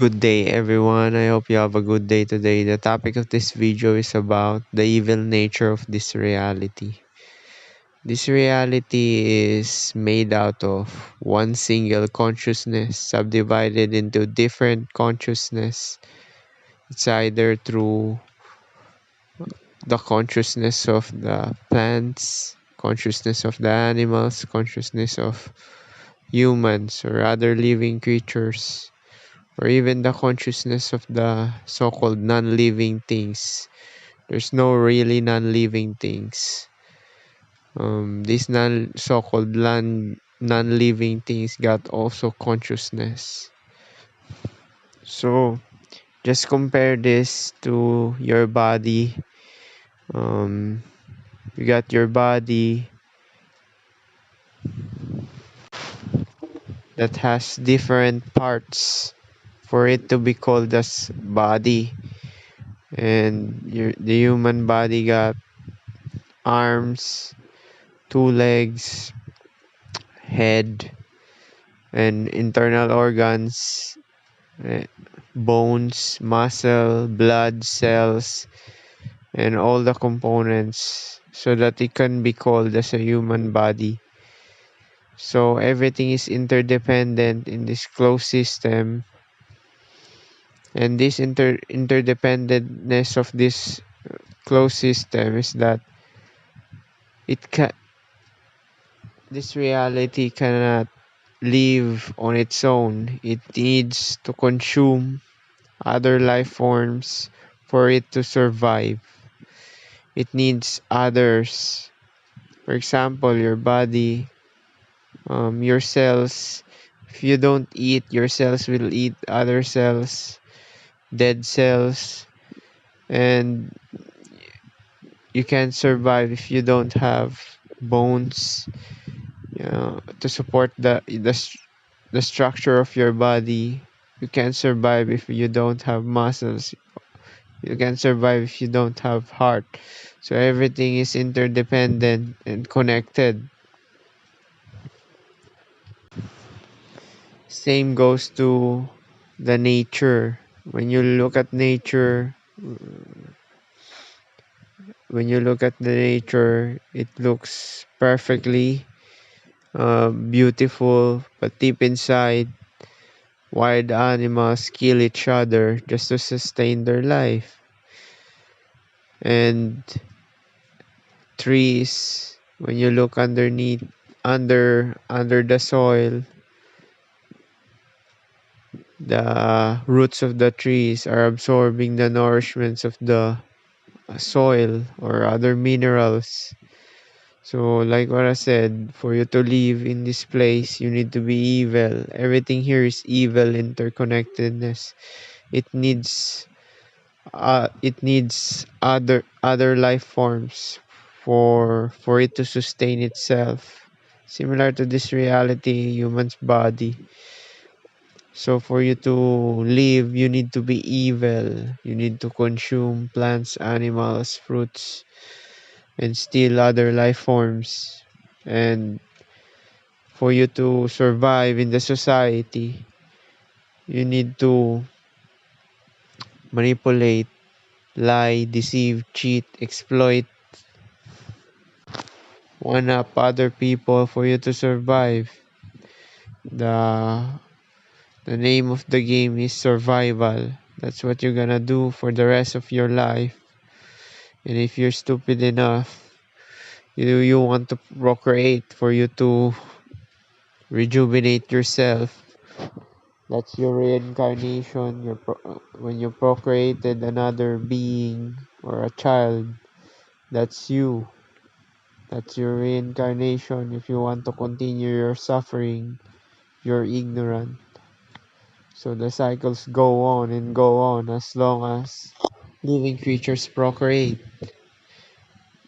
Good day, everyone. I hope you have a good day today. The topic of this video is about the evil nature of this reality. This reality is made out of one single consciousness subdivided into different consciousness. It's either through the consciousness of the plants, consciousness of the animals, consciousness of humans or other living creatures, or even the consciousness of the so-called non-living things. There's no really non-living things. These so-called non-living things got also consciousness. So just compare this to your body. You got your body that has different parts for it to be called as body. And the human body got arms, two legs, head, and internal organs, eh, bones, muscle, blood, cells, and all the components so that it can be called as a human body. So everything is interdependent in this closed system, and this interdependentness of this closed system is that it can this reality cannot live on its own. It needs to consume other life forms for it to survive. It needs others. For example, your body, your cells. If you don't eat, your cells will eat other cells, dead cells, and you can't survive if you don't have bones, to support the structure of your body. You can't survive if you don't have muscles. You can't survive if you don't have heart. So everything is interdependent and connected. Same goes to the nature. When you look at nature, it looks perfectly beautiful, but deep inside, wild animals kill each other just to sustain their life. And trees, when you look underneath, under the soil, the roots of the trees are absorbing the nourishments of the soil or other minerals. So like what I said, for you to live in this place, you need to be evil. Everything here is evil interconnectedness. It needs other life forms for it to sustain itself. Similar to this reality, human's body. So for you to live, you need to be evil. You need to consume plants, animals, fruits, and still other life forms. And for you to survive in the society, you need to manipulate, lie, deceive, cheat, exploit, one up other people for you to survive. The the name of the game is survival. That's what you're gonna do for the rest of your life. And if you're stupid enough, you want to procreate for you to rejuvenate yourself. That's your reincarnation. When you procreated another being or a child, that's you. That's your reincarnation. If you want to continue your suffering, you're ignorant. So the cycles go on and go on as long as living creatures procreate.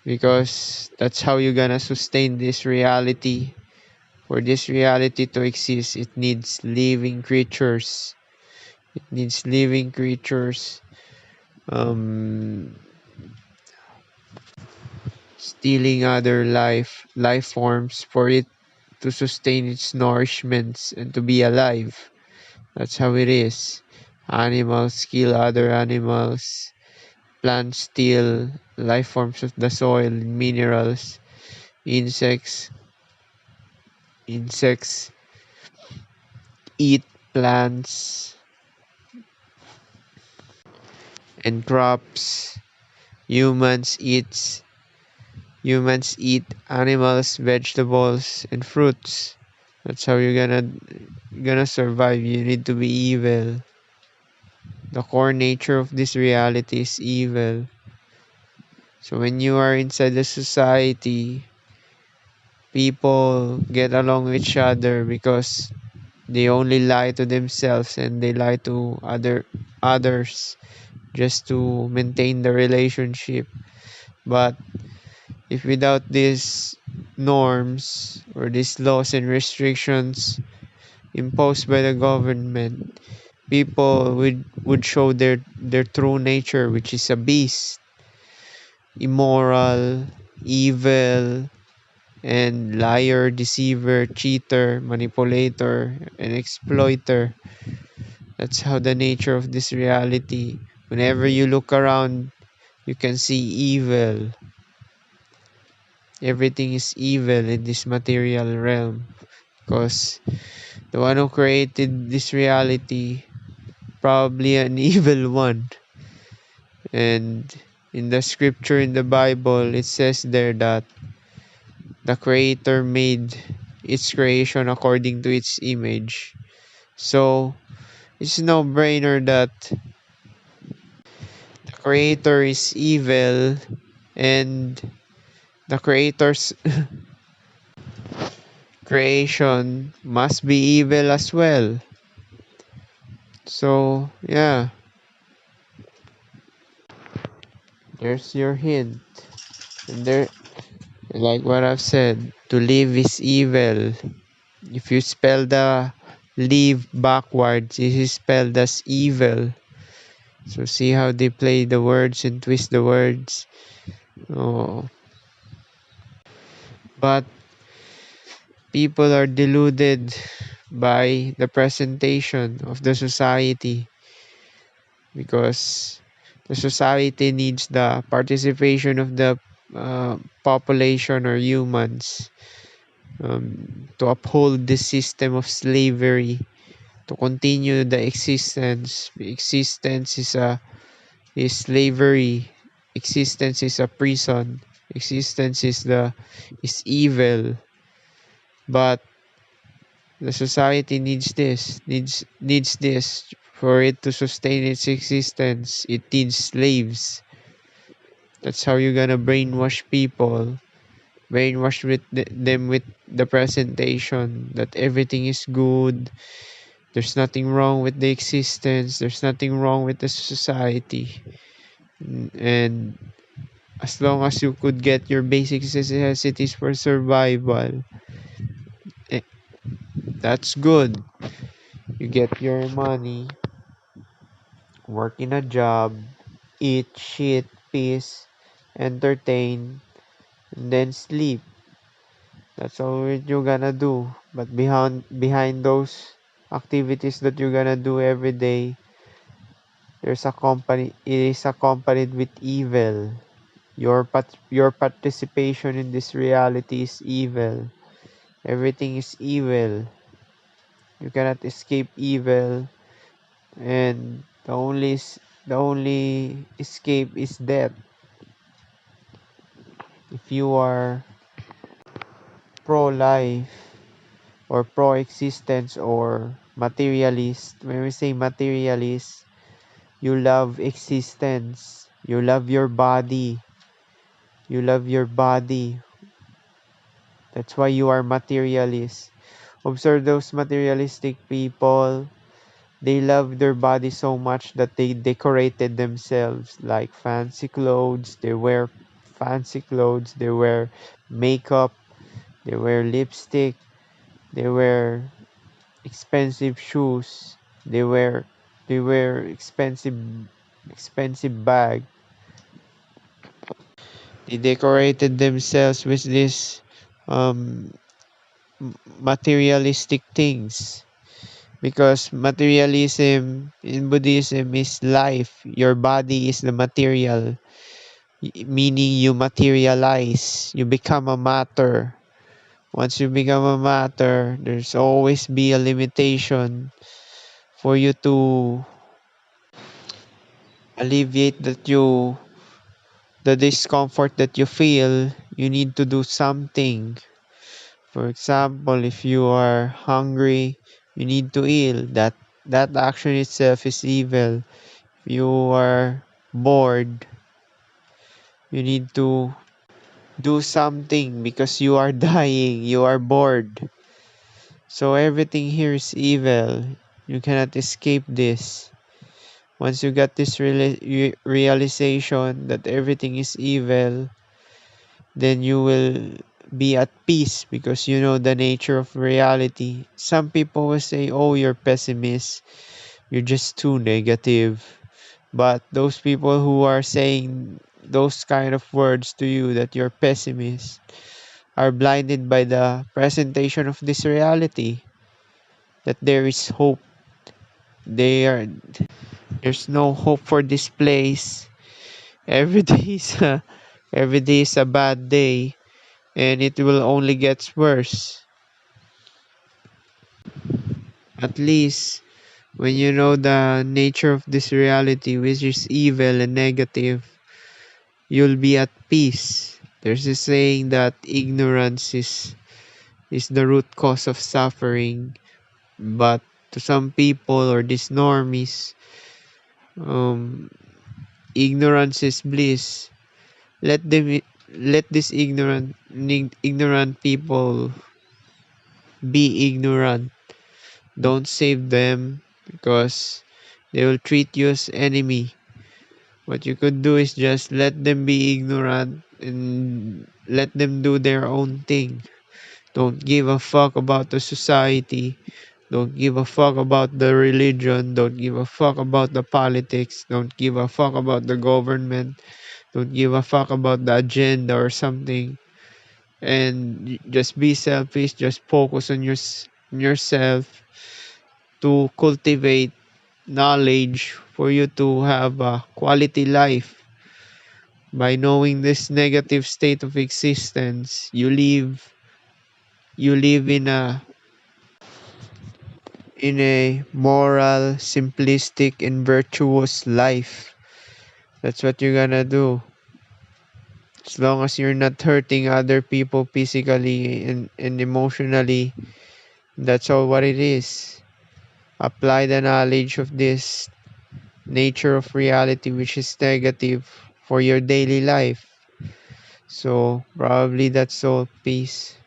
Because that's how you're gonna sustain this reality. For this reality to exist, it needs living creatures. It needs living creatures um, stealing other life forms for it to sustain its nourishments and to be alive. That's how it is. Animals kill other animals. Plants steal life forms of the soil and minerals. Insects insects eat plants and crops. Humans eat Humans eat animals, vegetables, and fruits. That's how you're gonna survive. You need to be evil. The core nature of this reality is evil. So when you are inside the society, people get along with each other because they only lie to themselves and they lie to others just to maintain the relationship. But if without these norms or these laws and restrictions imposed by the government, people would show their true nature, which is a beast, immoral, evil, and liar, deceiver, cheater, manipulator, and exploiter. That's how the nature of this reality. Whenever you look around, you can see evil. Everything is evil in this material realm because the one who created this reality probably an evil one. And in the scripture in the Bible, it says there that the creator made its creation according to its image. So it's no brainer that the creator is evil and the creator's creation must be evil as well. So yeah, there's your hint. And there, like what I've said, to live is evil. If you spell the live backwards, it is spelled as evil. So see how they play the words and twist the words. Oh, but people are deluded by the presentation of the society because the society needs the participation of the population or humans to uphold the system of slavery, to continue the existence. Existence is slavery. Existence is a prison. Existence is evil. But the society needs this for it to sustain its existence. It needs slaves. That's how you're gonna brainwash people. Brainwash them with the presentation that everything is good. There's nothing wrong with the existence. There's nothing wrong with the society. And as long as you could get your basic necessities for survival, eh, that's good. You get your money, work in a job, eat, shit, piss, entertain, and then sleep. That's all you're gonna do. But behind those activities that you're gonna do every day, it is accompanied with evil. Your participation in this reality is evil. Everything is evil. You cannot escape evil, and the only escape is death. If you are pro-life or pro-existence or materialist, when we say materialist, you love existence. You love your body. You love your body. That's why you are materialist. Observe those materialistic people. They love their body so much that they decorated themselves like fancy clothes. They wear fancy clothes. They wear makeup. They wear lipstick. They wear expensive shoes. They wear expensive bag. They decorated themselves with this um materialistic things. Because materialism in Buddhism is life. Your body is the material, meaning you materialize. You become a matter. Once you become a matter, there's always be a limitation for you to alleviate the discomfort that you feel. You need to do something. For example, if you are hungry, you need to eat. That action itself is evil. If you are bored, you need to do something because you are dying, you are bored. So everything here is evil. You cannot escape this. Once you get this realization that everything is evil, then you will be at peace because you know the nature of reality. Some people will say, oh, you're pessimist, you're just too negative. But those people who are saying those kind of words to you that you're pessimist are blinded by the presentation of this reality, that there is hope. There's no hope for this place. Every day every day is a bad day, and it will only get worse. At least when you know the nature of this reality, which is evil and negative, you'll be at peace. There's a saying that ignorance is the root cause of suffering, but to some people or these normies, um, ignorance is bliss. Let them let these ignorant people be ignorant. Don't save them because they will treat you as enemy. What you could do is just let them be ignorant and let them do their own thing. Don't give a fuck about the society. Don't give a fuck about the religion. Don't give a fuck about the politics. Don't give a fuck about the government. Don't give a fuck about the agenda or something. And just be selfish. Just focus on on yourself to cultivate knowledge for you to have a quality life. By knowing this negative state of existence, you live in a moral, simplistic, and virtuous life. That's what you're gonna do. As long as you're not hurting other people physically and emotionally, that's all what it is. Apply the knowledge of this nature of reality, which is negative, for your daily life. So, probably that's all. Peace.